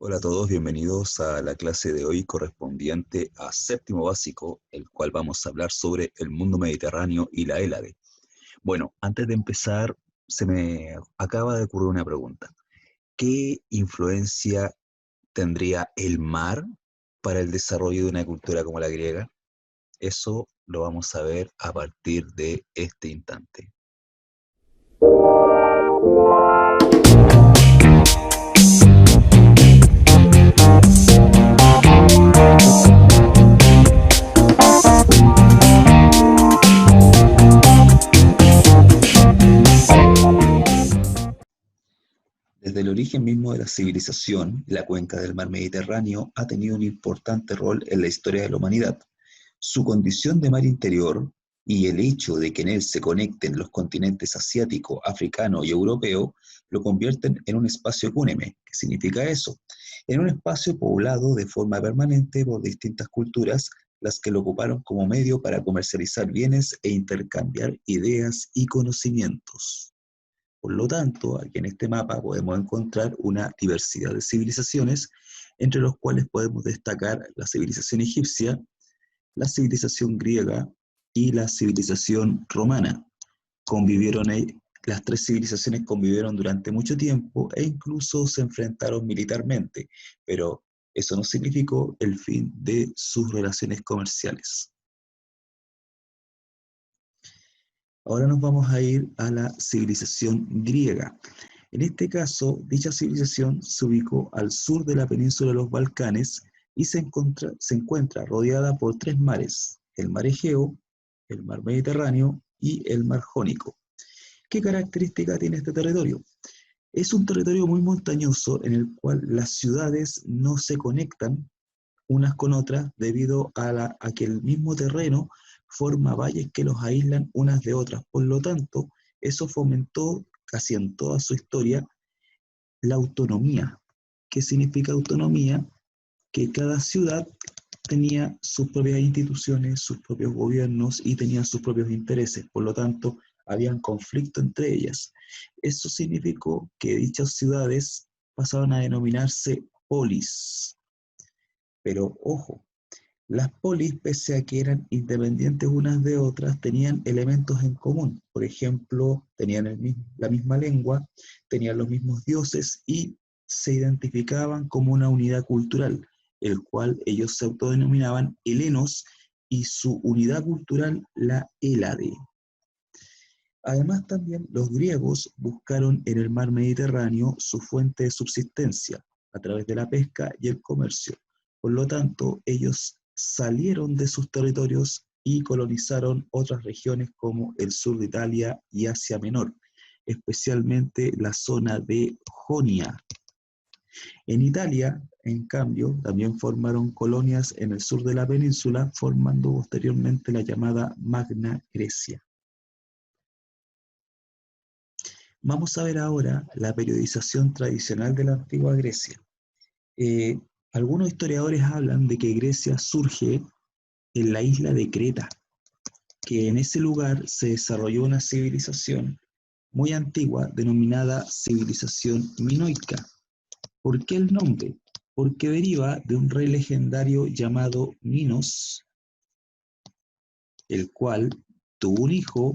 Hola a todos, bienvenidos a la clase de hoy correspondiente a séptimo básico, el cual vamos a hablar sobre el mundo mediterráneo y la Hélade. Bueno, antes de empezar, se me acaba de ocurrir una pregunta. ¿Qué influencia tendría el mar para el desarrollo de una cultura como la griega? Eso lo vamos a ver a partir de este instante. Desde el origen mismo de la civilización, la cuenca del mar Mediterráneo ha tenido un importante rol en la historia de la humanidad. Su condición de mar interior y el hecho de que en él se conecten los continentes asiático, africano y europeo lo convierten en un espacio ecúneme. ¿Qué significa eso? En un espacio poblado de forma permanente por distintas culturas, las que lo ocuparon como medio para comercializar bienes e intercambiar ideas y conocimientos. Por lo tanto, aquí en este mapa podemos encontrar una diversidad de civilizaciones, entre los cuales podemos destacar la civilización egipcia, la civilización griega y la civilización romana. Convivieron, las tres civilizaciones convivieron durante mucho tiempo e incluso se enfrentaron militarmente, pero eso no significó el fin de sus relaciones comerciales. Ahora nos vamos a ir a la civilización griega. En este caso, dicha civilización se ubicó al sur de la península de los Balcanes y se encuentra rodeada por tres mares: el mar Egeo, el mar Mediterráneo y el mar Jónico. ¿Qué característica tiene este territorio? Es un territorio muy montañoso en el cual las ciudades no se conectan unas con otras debido a que el mismo terreno forma valles que los aíslan unas de otras. Por lo tanto, eso fomentó casi en toda su historia la autonomía. ¿Qué significa autonomía? Que cada ciudad tenía sus propias instituciones, sus propios gobiernos y tenían sus propios intereses. Por lo tanto, habían conflicto entre ellas. Eso significó que dichas ciudades pasaron a denominarse polis. Pero ojo, las polis, pese a que eran independientes unas de otras, tenían elementos en común. Por ejemplo, tenían la misma lengua, tenían los mismos dioses y se identificaban como una unidad cultural, el cual ellos se autodenominaban helenos y su unidad cultural la Hélade. Además, también los griegos buscaron en el mar Mediterráneo su fuente de subsistencia a través de la pesca y el comercio. Por lo tanto, ellos salieron de sus territorios y colonizaron otras regiones como el sur de Italia y Asia Menor, especialmente la zona de Jonia. En Italia, en cambio, también formaron colonias en el sur de la península, formando posteriormente la llamada Magna Grecia. Vamos a ver ahora la periodización tradicional de la antigua Grecia. Eh, Algunos historiadores hablan de que Grecia surge en la isla de Creta, que en ese lugar se desarrolló una civilización muy antigua denominada civilización minoica. ¿Por qué el nombre? Porque deriva de un rey legendario llamado Minos, el cual tuvo un hijo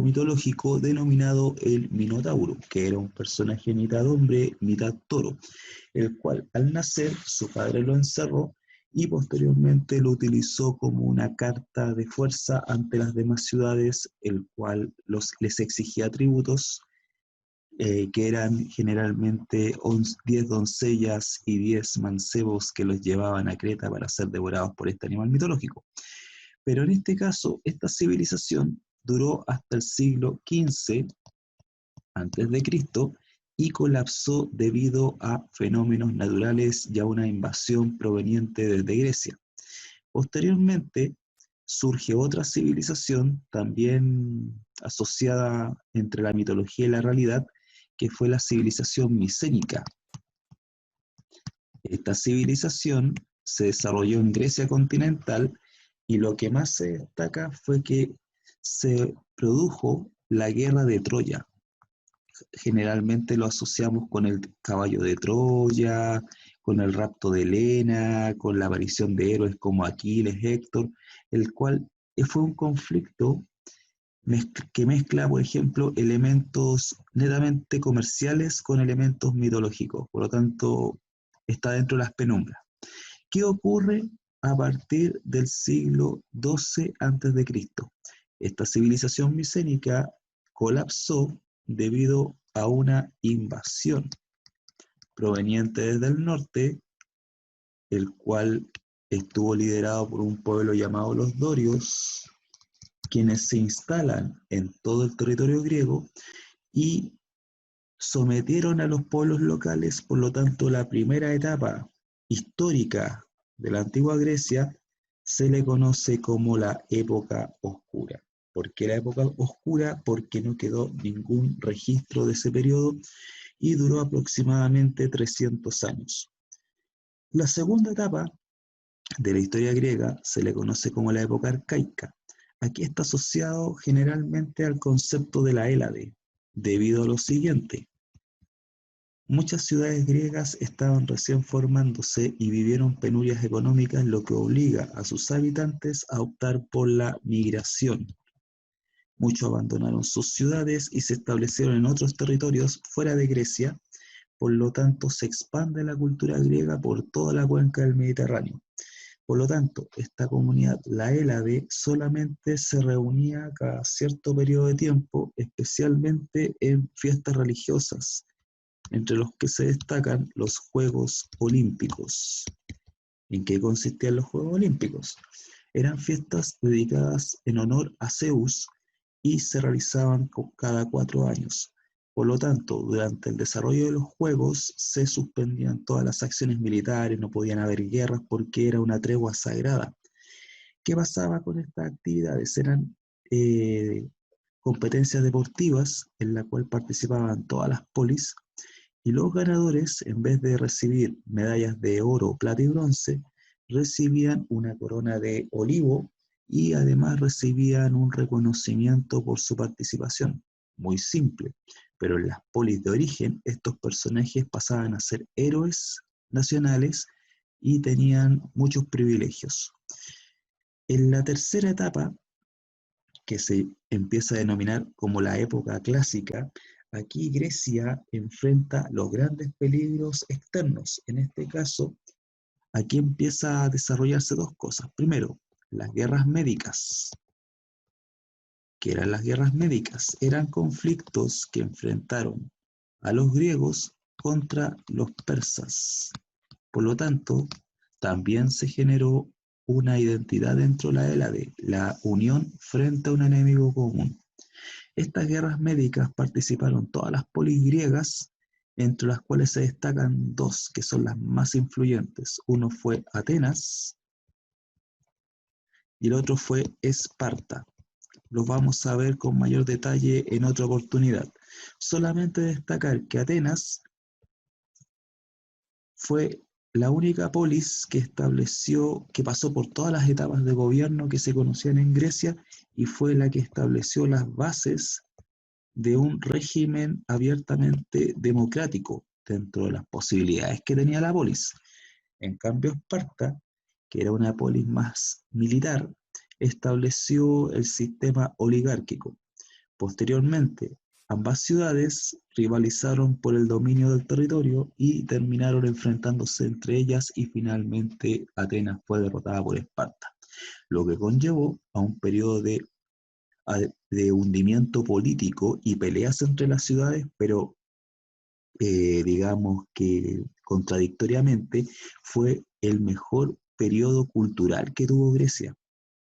mitológico denominado el Minotauro, que era un personaje mitad hombre, mitad toro, el cual al nacer su padre lo encerró y posteriormente lo utilizó como una carta de fuerza ante las demás ciudades, el cual les exigía tributos, que eran generalmente 10 doncellas y 10 mancebos que los llevaban a Creta para ser devorados por este animal mitológico. Pero en este caso, esta civilización duró hasta el siglo XV antes de Cristo y colapsó debido a fenómenos naturales y a una invasión proveniente desde Grecia. Posteriormente surge otra civilización también asociada entre la mitología y la realidad, que fue la civilización micénica. Esta civilización se desarrolló en Grecia continental y lo que más se destaca fue que se produjo la guerra de Troya. generalmente lo asociamos con el caballo de Troya, con el rapto de Helena, con la aparición de héroes como Aquiles, Héctor, el cual fue un conflicto que mezcla, por ejemplo, elementos netamente comerciales con elementos mitológicos. Por lo tanto, está dentro de las penumbras. ¿Qué ocurre a partir del siglo XII a.C.? Esta civilización micénica colapsó debido a una invasión proveniente desde el norte, el cual estuvo liderado por un pueblo llamado los dorios, quienes se instalan en todo el territorio griego y sometieron a los pueblos locales. Por lo tanto, la primera etapa histórica de la antigua Grecia se le conoce como la época oscura. ¿Por qué la época oscura? Porque no quedó ningún registro de ese periodo y duró aproximadamente 300 años. La segunda etapa de la historia griega se le conoce como la época arcaica. Aquí está asociado generalmente al concepto de la Hélade, debido a lo siguiente. Muchas ciudades griegas estaban recién formándose y vivieron penurias económicas, lo que obliga a sus habitantes a optar por la migración. Muchos abandonaron sus ciudades y se establecieron en otros territorios fuera de Grecia. Por lo tanto, se expande la cultura griega por toda la cuenca del Mediterráneo. Por lo tanto, esta comunidad, la Hélade, solamente se reunía cada cierto periodo de tiempo, especialmente en fiestas religiosas, entre los que se destacan los Juegos Olímpicos. ¿En qué consistían los Juegos Olímpicos? Eran fiestas dedicadas en honor a Zeus y se realizaban cada 4 años. Por lo tanto, durante el desarrollo de los Juegos se suspendían todas las acciones militares, no podían haber guerras porque era una tregua sagrada. ¿Qué pasaba con estas actividades? Eran competencias deportivas en la cual participaban todas las polis y los ganadores, en vez de recibir medallas de oro, plata y bronce, recibían una corona de olivo y además recibían un reconocimiento por su participación. Muy simple, pero en las polis de origen estos personajes pasaban a ser héroes nacionales y tenían muchos privilegios. En la tercera etapa, que se empieza a denominar como la época clásica, aquí Grecia enfrenta los grandes peligros externos. En este caso, aquí empieza a desarrollarse dos cosas. Primero, las guerras médicas. ¿Qué eran las guerras médicas? Eran conflictos que enfrentaron a los griegos contra los persas. Por lo tanto, también se generó una identidad dentro de la Hélade, la unión frente a un enemigo común. Estas guerras médicas participaron todas las polis griegas, entre las cuales se destacan dos, que son las más influyentes. Uno fue Atenas y el otro fue Esparta. Los vamos a ver con mayor detalle en otra oportunidad. Solamente destacar que Atenas fue la única polis que pasó por todas las etapas de gobierno que se conocían en Grecia y fue la que estableció las bases de un régimen abiertamente democrático dentro de las posibilidades que tenía la polis. En cambio, Esparta, que era una polis más militar, estableció el sistema oligárquico. Posteriormente, ambas ciudades rivalizaron por el dominio del territorio y terminaron enfrentándose entre ellas y finalmente Atenas fue derrotada por Esparta, lo que conllevó a un periodo de hundimiento político y peleas entre las ciudades, pero digamos que contradictoriamente fue el mejor periodo cultural que tuvo Grecia,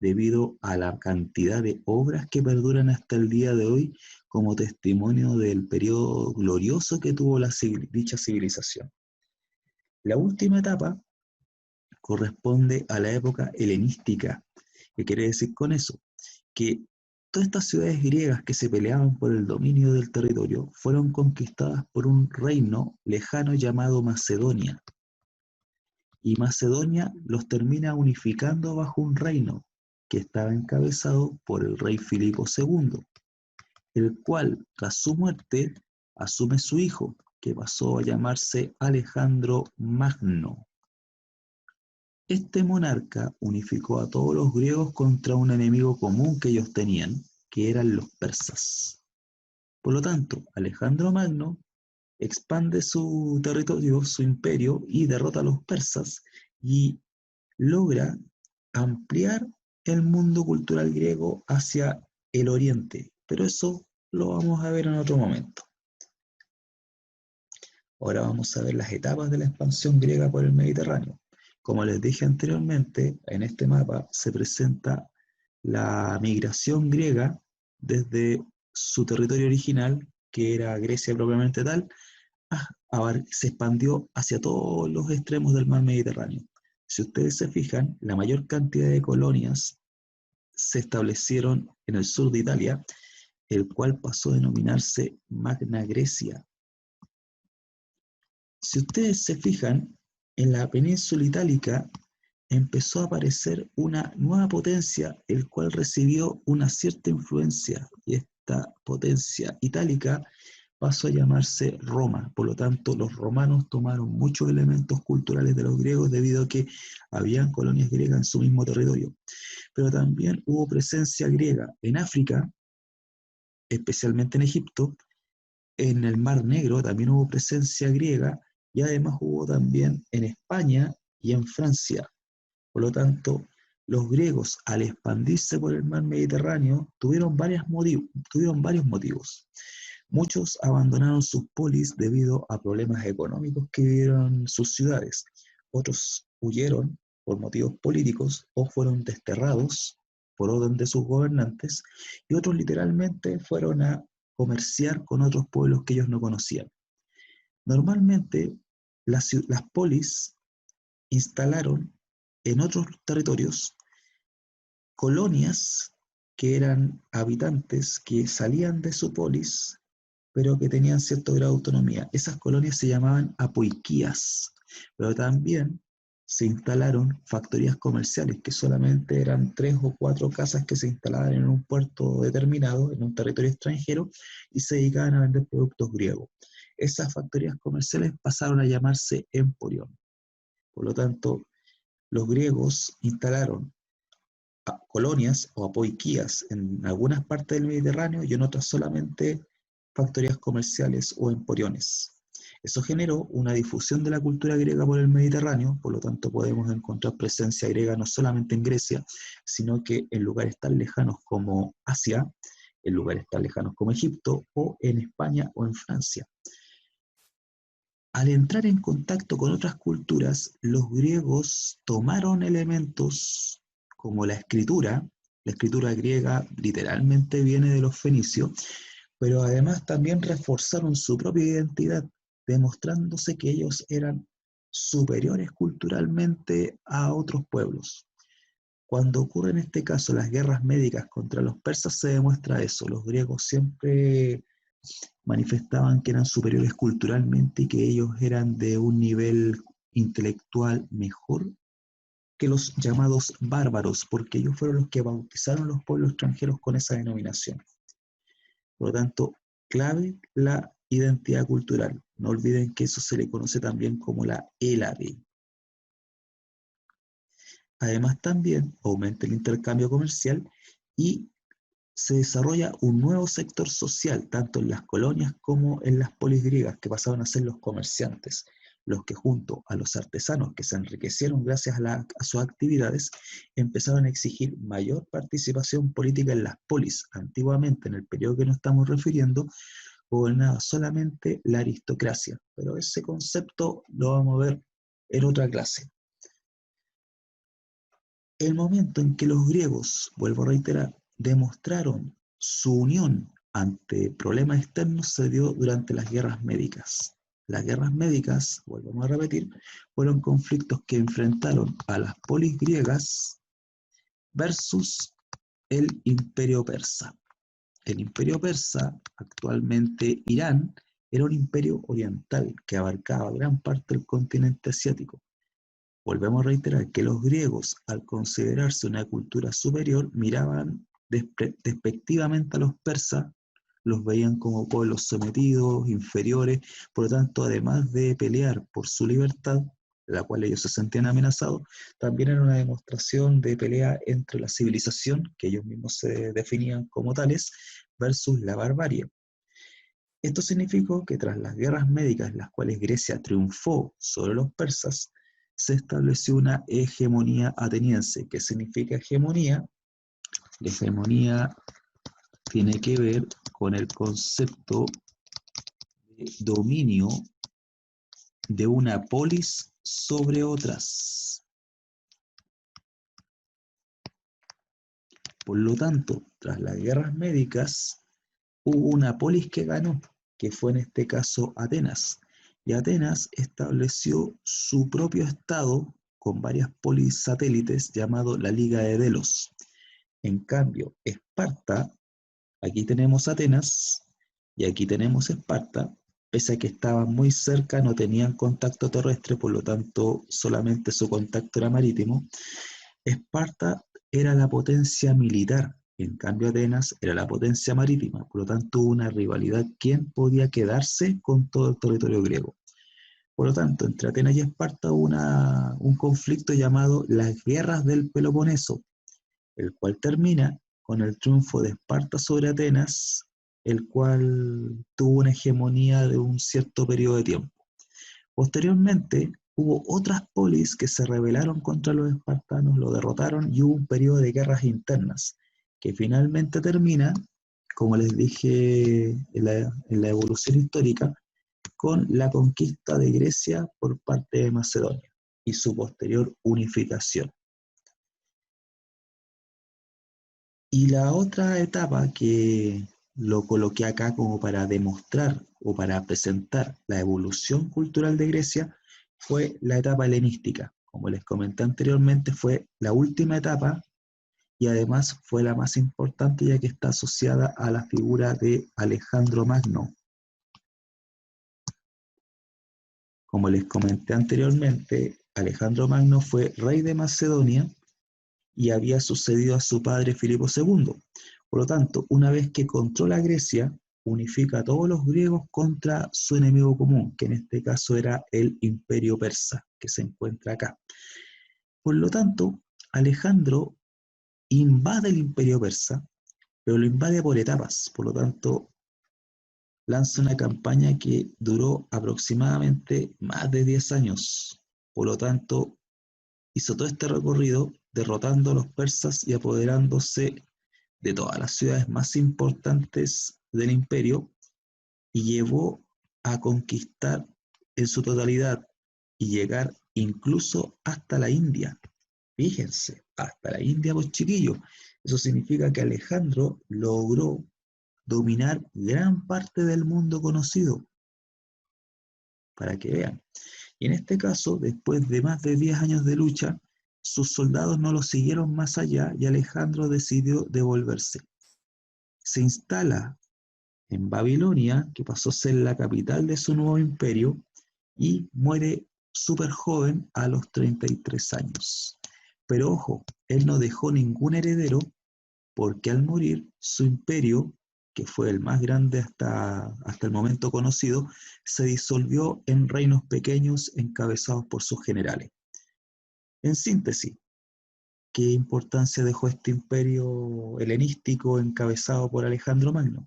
debido a la cantidad de obras que perduran hasta el día de hoy como testimonio del periodo glorioso que tuvo dicha civilización. La última etapa corresponde a la época helenística. ¿Qué quiere decir con eso? Que todas estas ciudades griegas que se peleaban por el dominio del territorio fueron conquistadas por un reino lejano llamado Macedonia. Y Macedonia los termina unificando bajo un reino que estaba encabezado por el rey Filipo II, el cual, tras su muerte, asume su hijo, que pasó a llamarse Alejandro Magno. Este monarca unificó a todos los griegos contra un enemigo común que ellos tenían, que eran los persas. Por lo tanto, Alejandro Magno expande su territorio, su imperio, y derrota a los persas y logra ampliar el mundo cultural griego hacia el oriente. Pero eso lo vamos a ver en otro momento. Ahora vamos a ver las etapas de la expansión griega por el Mediterráneo. Como les dije anteriormente, en este mapa se presenta la migración griega desde su territorio original, que era Grecia propiamente tal, se expandió hacia todos los extremos del mar Mediterráneo. Si ustedes se fijan, la mayor cantidad de colonias se establecieron en el sur de Italia, el cual pasó a denominarse Magna Grecia. Si ustedes se fijan, en la península itálica empezó a aparecer una nueva potencia, el cual recibió una cierta influencia, y esta potencia itálica pasó a llamarse Roma. Por lo tanto, los romanos tomaron muchos elementos culturales de los griegos debido a que habían colonias griegas en su mismo territorio. Pero también hubo presencia griega en África, especialmente en Egipto. En el Mar Negro también hubo presencia griega, y además hubo también en España y en Francia. Por lo tanto, los griegos, al expandirse por el mar Mediterráneo, tuvieron varios motivos. Muchos abandonaron sus polis debido a problemas económicos que vivieron sus ciudades. Otros huyeron por motivos políticos o fueron desterrados por orden de sus gobernantes, y otros literalmente fueron a comerciar con otros pueblos que ellos no conocían. Normalmente, las polis instalaron en otros territorios colonias que eran habitantes que salían de su polis, pero que tenían cierto grado de autonomía. Esas colonias se llamaban apoiquías, pero también se instalaron factorías comerciales, que solamente eran 3 o 4 casas que se instalaban en un puerto determinado, en un territorio extranjero, y se dedicaban a vender productos griegos. Esas factorías comerciales pasaron a llamarse emporion. Por lo tanto, los griegos instalaron colonias o apoiquías en algunas partes del Mediterráneo y en otras solamente factorías comerciales o emporiones. Eso generó una difusión de la cultura griega por el Mediterráneo, por lo tanto podemos encontrar presencia griega no solamente en Grecia, sino que en lugares tan lejanos como Asia, en lugares tan lejanos como Egipto, o en España o en Francia. Al entrar en contacto con otras culturas, los griegos tomaron elementos como la escritura griega literalmente viene de los fenicios, pero además también reforzaron su propia identidad, demostrándose que ellos eran superiores culturalmente a otros pueblos. Cuando ocurre en este caso las guerras médicas contra los persas se demuestra eso. Los griegos siempre manifestaban que eran superiores culturalmente y que ellos eran de un nivel intelectual mejor que los llamados bárbaros, porque ellos fueron los que bautizaron los pueblos extranjeros con esa denominación. Por lo tanto, clave la identidad cultural. No olviden que eso se le conoce también como la Hélade. Además, también aumenta el intercambio comercial y se desarrolla un nuevo sector social, tanto en las colonias como en las polis griegas, que pasaban a ser los comerciantes, los que junto a los artesanos que se enriquecieron gracias a sus actividades, empezaron a exigir mayor participación política en las polis. Antiguamente, en el periodo que nos estamos refiriendo, gobernaba solamente la aristocracia, pero ese concepto lo vamos a ver en otra clase. El momento en que los griegos, vuelvo a reiterar, demostraron su unión ante problemas externos se dio durante las guerras médicas. Las guerras médicas, volvemos a repetir, fueron conflictos que enfrentaron a las polis griegas versus el imperio persa. El imperio persa, actualmente Irán, era un imperio oriental que abarcaba gran parte del continente asiático. Volvemos a reiterar que los griegos, al considerarse una cultura superior, miraban despectivamente a los persas los veían como pueblos sometidos, inferiores. Por lo tanto, además de pelear por su libertad, de la cual ellos se sentían amenazados, también era una demostración de pelea entre la civilización, que ellos mismos se definían como tales, versus la barbarie. Esto significó que tras las guerras médicas en las cuales Grecia triunfó sobre los persas, se estableció una hegemonía ateniense. ¿Qué significa hegemonía? La hegemonía tiene que ver con el concepto de dominio de una polis sobre otras. Por lo tanto, tras las guerras médicas, hubo una polis que ganó, que fue en este caso Atenas. Y Atenas estableció su propio estado con varias polis satélites llamado la Liga de Delos. En cambio, Esparta, aquí tenemos Atenas y aquí tenemos Esparta, pese a que estaban muy cerca, no tenían contacto terrestre, por lo tanto solamente su contacto era marítimo. Esparta era la potencia militar, en cambio Atenas era la potencia marítima, por lo tanto hubo una rivalidad quién podía quedarse con todo el territorio griego. Por lo tanto, entre Atenas y Esparta hubo un conflicto llamado las Guerras del Peloponeso, el cual termina con el triunfo de Esparta sobre Atenas, el cual tuvo una hegemonía de un cierto periodo de tiempo. Posteriormente, hubo otras polis que se rebelaron contra los espartanos, lo derrotaron y hubo un periodo de guerras internas, que finalmente termina, como les dije en la evolución histórica, con la conquista de Grecia por parte de Macedonia y su posterior unificación. Y la otra etapa que lo coloqué acá como para demostrar o para presentar la evolución cultural de Grecia fue la etapa helenística. Como les comenté anteriormente, fue la última etapa y además fue la más importante ya que está asociada a la figura de Alejandro Magno. Como les comenté anteriormente, Alejandro Magno fue rey de Macedonia y había sucedido a su padre Filipo II. Por lo tanto, una vez que controla Grecia, unifica a todos los griegos contra su enemigo común, que en este caso era el imperio persa, que se encuentra acá. Por lo tanto, Alejandro invade el imperio persa, pero lo invade por etapas. Por lo tanto, lanza una campaña que duró aproximadamente más de 10 años. Por lo tanto, hizo todo este recorrido derrotando a los persas y apoderándose de todas las ciudades más importantes del imperio y llevó a conquistar en su totalidad y llegar incluso hasta la India. Fíjense, hasta la India, pues chiquillos. Eso significa que Alejandro logró dominar gran parte del mundo conocido, para que vean. Y en este caso, después de más de 10 años de lucha, sus soldados no lo siguieron más allá y Alejandro decidió devolverse. Se instala en Babilonia, que pasó a ser la capital de su nuevo imperio, y muere súper joven a los 33 años. Pero ojo, él no dejó ningún heredero porque al morir su imperio, que fue el más grande hasta el momento conocido, se disolvió en reinos pequeños encabezados por sus generales. En síntesis, ¿qué importancia dejó este imperio helenístico encabezado por Alejandro Magno?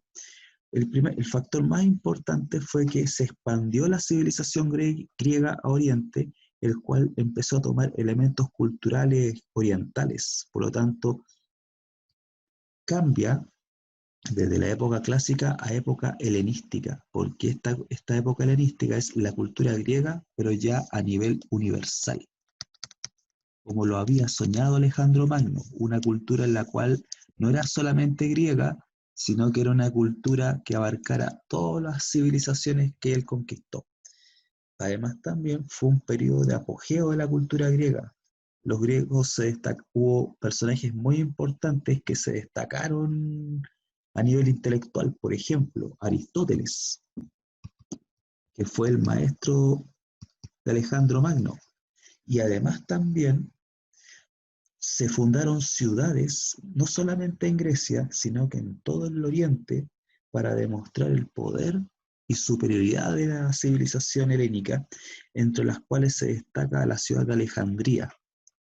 El factor más importante fue que se expandió la civilización griega a Oriente, el cual empezó a tomar elementos culturales orientales. Por lo tanto, cambia desde la época clásica a época helenística, porque esta época helenística es la cultura griega, pero ya a nivel universal, como lo había soñado Alejandro Magno, una cultura en la cual no era solamente griega, sino que era una cultura que abarcara todas las civilizaciones que él conquistó. Además también fue un periodo de apogeo de la cultura griega. Los griegos hubo personajes muy importantes que se destacaron a nivel intelectual. Por ejemplo, Aristóteles, que fue el maestro de Alejandro Magno. Y además también se fundaron ciudades, no solamente en Grecia, sino que en todo el Oriente, para demostrar el poder y superioridad de la civilización helénica, entre las cuales se destaca la ciudad de Alejandría.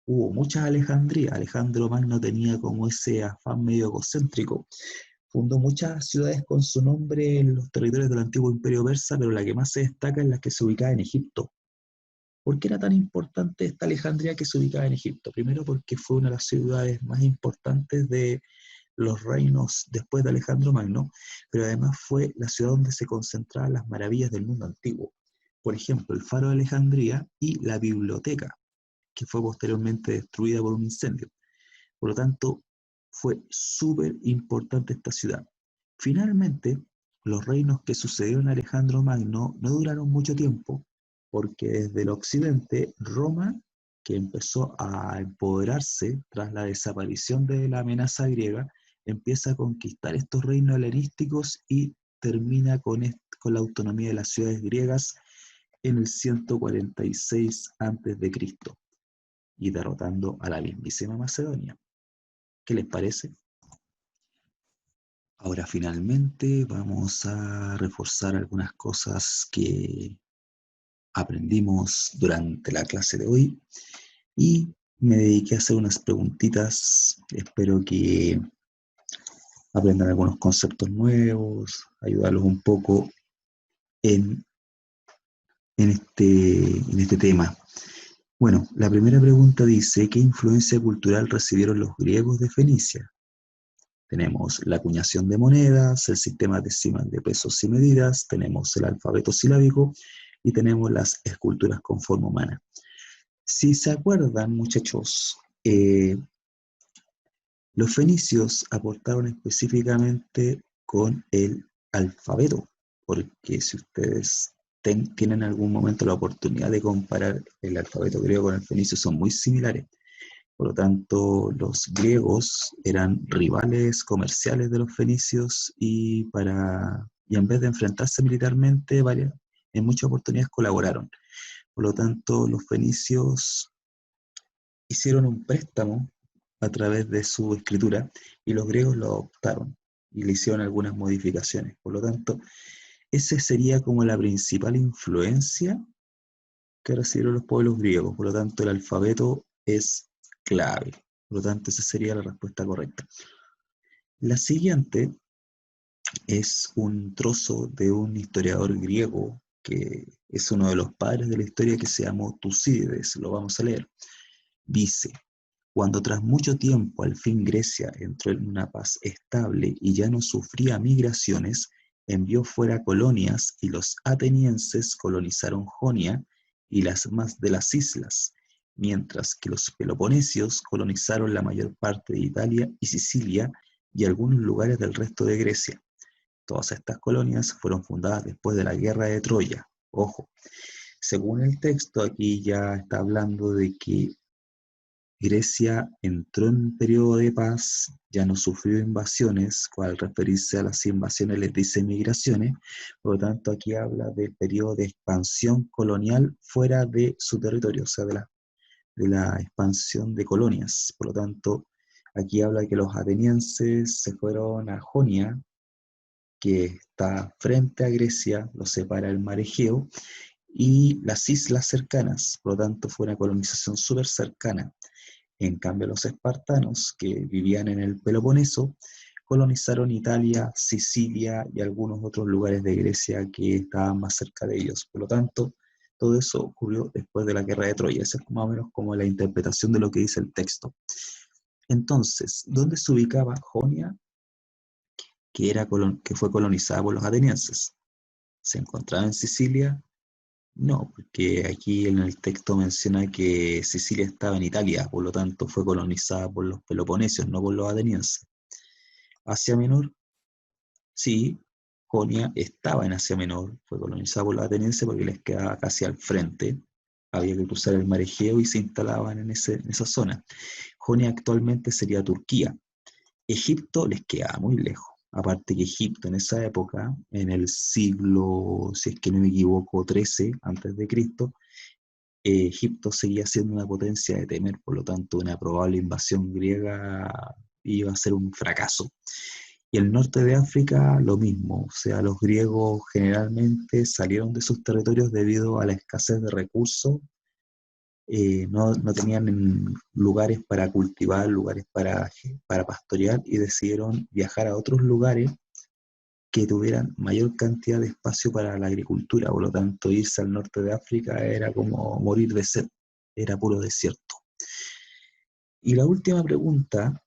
Hubo muchas Alejandrías. Alejandro Magno tenía como ese afán medio egocéntrico. Fundó muchas ciudades con su nombre en los territorios del antiguo imperio persa, pero la que más se destaca es la que se ubicaba en Egipto. ¿Por qué era tan importante esta Alejandría que se ubicaba en Egipto? Primero porque fue una de las ciudades más importantes de los reinos después de Alejandro Magno, pero además fue la ciudad donde se concentraban las maravillas del mundo antiguo. Por ejemplo, el Faro de Alejandría y la biblioteca, que fue posteriormente destruida por un incendio. Por lo tanto, fue súper importante esta ciudad. Finalmente, los reinos que sucedieron a Alejandro Magno no duraron mucho tiempo, porque desde el occidente, Roma, que empezó a empoderarse tras la desaparición de la amenaza griega, empieza a conquistar estos reinos helenísticos y termina con la autonomía de las ciudades griegas en el 146 a.C. y derrotando a la mismísima Macedonia. ¿Qué les parece? Ahora finalmente vamos a reforzar algunas cosas que aprendimos durante la clase de hoy y me dediqué a hacer unas preguntitas. Espero que aprendan algunos conceptos nuevos, ayudarlos un poco en, en este tema. Bueno, la primera pregunta dice, ¿qué influencia cultural recibieron los griegos de Fenicia? Tenemos la acuñación de monedas, el sistema decimal de pesos y medidas, tenemos el alfabeto silábico y tenemos las esculturas con forma humana. Si se acuerdan, muchachos, los fenicios aportaron específicamente con el alfabeto, porque si ustedes tienen en algún momento la oportunidad de comparar el alfabeto griego con el fenicio, son muy similares. Por lo tanto, los griegos eran rivales comerciales de los fenicios y en vez de enfrentarse militarmente, en muchas oportunidades colaboraron. Por lo tanto, los fenicios hicieron un préstamo a través de su escritura y los griegos lo adoptaron y le hicieron algunas modificaciones. Por lo tanto, esa sería como la principal influencia que recibieron los pueblos griegos. Por lo tanto, el alfabeto es clave. Por lo tanto, esa sería la respuesta correcta. La siguiente es un trozo de un historiador griego que es uno de los padres de la historia, que se llamó Tucídides. Lo vamos a leer. Dice: cuando tras mucho tiempo al fin Grecia entró en una paz estable y ya no sufría migraciones, envió fuera colonias y los atenienses colonizaron Jonia y las más de las islas, mientras que los peloponesios colonizaron la mayor parte de Italia y Sicilia y algunos lugares del resto de Grecia. Todas estas colonias fueron fundadas después de la guerra de Troya. Ojo, según el texto aquí ya está hablando de que Grecia entró en un periodo de paz, ya no sufrió invasiones, al referirse a las invasiones les dice migraciones, por lo tanto aquí habla del periodo de expansión colonial fuera de su territorio, o sea, de la expansión de colonias. Por lo tanto, aquí habla de que los atenienses se fueron a Jonia, que está frente a Grecia, lo separa el mar Egeo, y las islas cercanas, por lo tanto fue una colonización súper cercana. En cambio, los espartanos, que vivían en el Peloponeso, colonizaron Italia, Sicilia y algunos otros lugares de Grecia que estaban más cerca de ellos. Por lo tanto, todo eso ocurrió después de la guerra de Troya. Esa es más o menos como la interpretación de lo que dice el texto. Entonces, ¿dónde se ubicaba Jonia, que fue colonizada por los atenienses? ¿Se encontraba en Sicilia? No, porque aquí en el texto menciona que Sicilia estaba en Italia, por lo tanto fue colonizada por los peloponesios, no por los atenienses. Asia Menor, sí, Jonia estaba en Asia Menor, fue colonizada por los atenienses porque les quedaba casi al frente, había que cruzar el mar Egeo y se instalaban en esa zona. Jonia actualmente sería Turquía. Egipto les quedaba muy lejos. Aparte que Egipto en esa época, en el siglo, si es que no me equivoco, 13 antes de Cristo, Egipto seguía siendo una potencia de temer, por lo tanto una probable invasión griega iba a ser un fracaso. Y el norte de África, lo mismo. O sea, los griegos generalmente salieron de sus territorios debido a la escasez de recursos. No tenían lugares para cultivar, lugares para pastorear, y decidieron viajar a otros lugares que tuvieran mayor cantidad de espacio para la agricultura. Por lo tanto, irse al norte de África era como morir de sed, era puro desierto. Y la última pregunta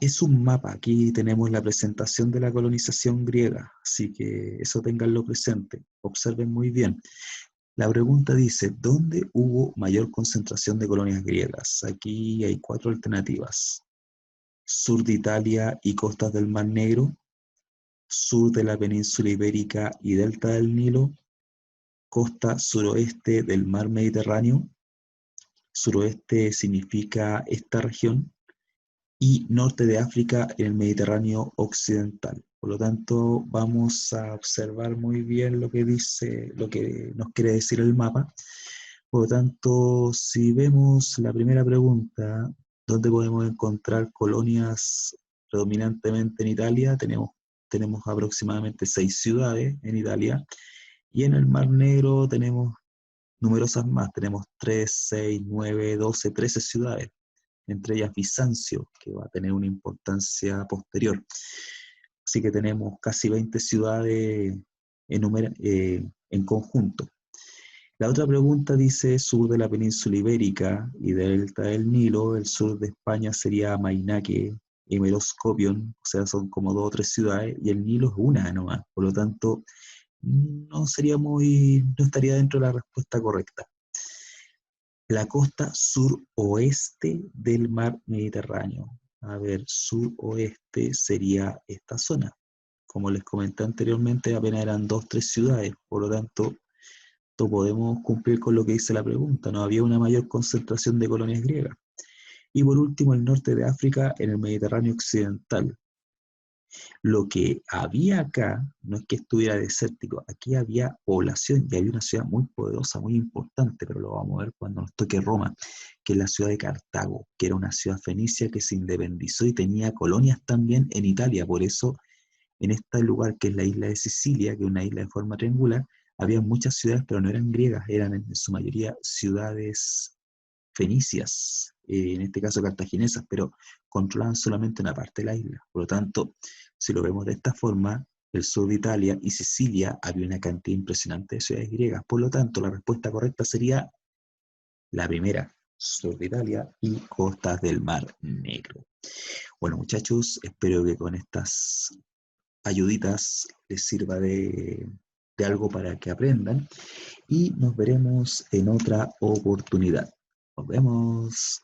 es un mapa. Aquí tenemos la presentación de la colonización griega, así que eso ténganlo presente. Observen muy bien. La pregunta dice, ¿dónde hubo mayor concentración de colonias griegas? Aquí hay 4 alternativas. Sur de Italia y costas del Mar Negro, sur de la península ibérica y delta del Nilo, costa suroeste del mar Mediterráneo, suroeste significa esta región, y norte de África en el Mediterráneo occidental. Por lo tanto, vamos a observar muy bien lo que dice, lo que nos quiere decir el mapa. Por lo tanto, si vemos la primera pregunta, ¿dónde podemos encontrar colonias predominantemente en Italia? Tenemos aproximadamente 6 ciudades en Italia, y en el Mar Negro tenemos numerosas más, tenemos 3, 6, 9, 12, 13 ciudades, entre ellas Bizancio, que va a tener una importancia posterior. Así que tenemos casi 20 ciudades en conjunto. La otra pregunta dice sur de la península ibérica y delta del Nilo. El sur de España sería Mainaque y Meroscopion, o sea, son como 2 o 3 ciudades, y el Nilo es una nomás. Por lo tanto, no estaría dentro de la respuesta correcta. La costa suroeste del mar Mediterráneo. A ver, suroeste sería esta zona. Como les comenté anteriormente, apenas eran 2 o 3 ciudades, por lo tanto, no podemos cumplir con lo que dice la pregunta. No había una mayor concentración de colonias griegas. Y por último, el norte de África en el Mediterráneo occidental. Lo que había acá no es que estuviera desértico, aquí había población y había una ciudad muy poderosa, muy importante, pero lo vamos a ver cuando nos toque Roma, que es la ciudad de Cartago, que era una ciudad fenicia que se independizó y tenía colonias también en Italia. Por eso, en este lugar que es la isla de Sicilia, que es una isla de forma triangular, había muchas ciudades, pero no eran griegas, eran en su mayoría ciudades fenicias, en este caso cartaginesas, pero controlaban solamente una parte de la isla. Por lo tanto, si lo vemos de esta forma, el sur de Italia y Sicilia había una cantidad impresionante de ciudades griegas. Por lo tanto, la respuesta correcta sería la primera, sur de Italia y costas del Mar Negro. Bueno, muchachos, espero que con estas ayuditas les sirva de algo para que aprendan, y nos veremos en otra oportunidad. Nos vemos.